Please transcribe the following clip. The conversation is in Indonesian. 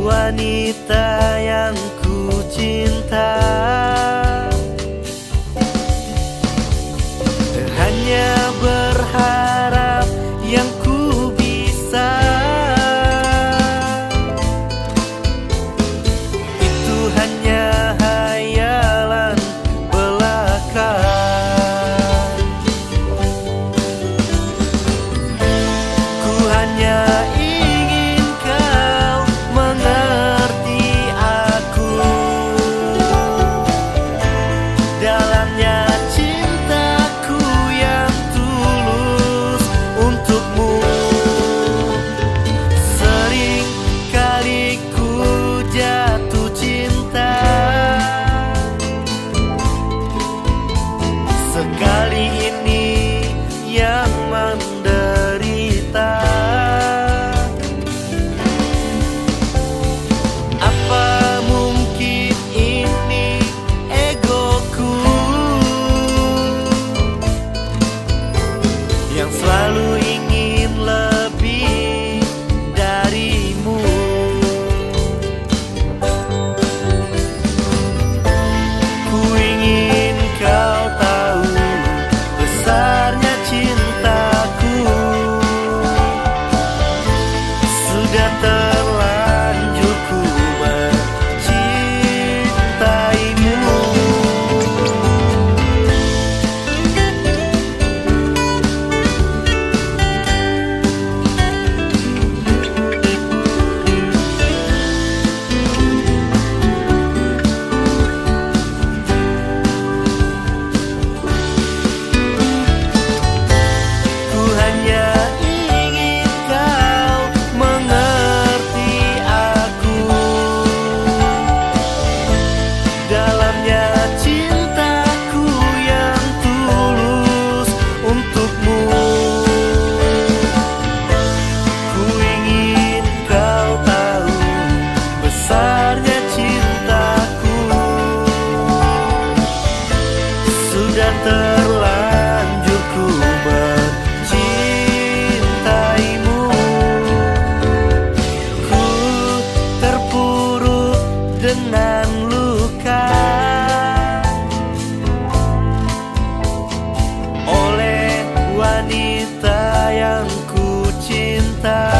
wanita yang ku cinta. Hanya berharap yang ku bisa, itu hanya hayalan belaka. Ku hanya ingin kau mengerti aku, dalamnya cintaku yang tulus untukmu. Sering kali ku jatuh cinta, sekali ini yang menderita. Apa mungkin ini egoku yang selalu ingin lebih darimu? Ku ingin kau tahu besarnya cintaku, sudah terlanjur ku mencintaimu. Ku hanya ingin kau mengerti aku, dalamnya cintaku yang tulus untukmu. Ku ingin kau tahu besarnya cintaku, sudah terlanjur ku mencintaimu. Ku terpuruk dengan luka oleh wanita yang ku cinta.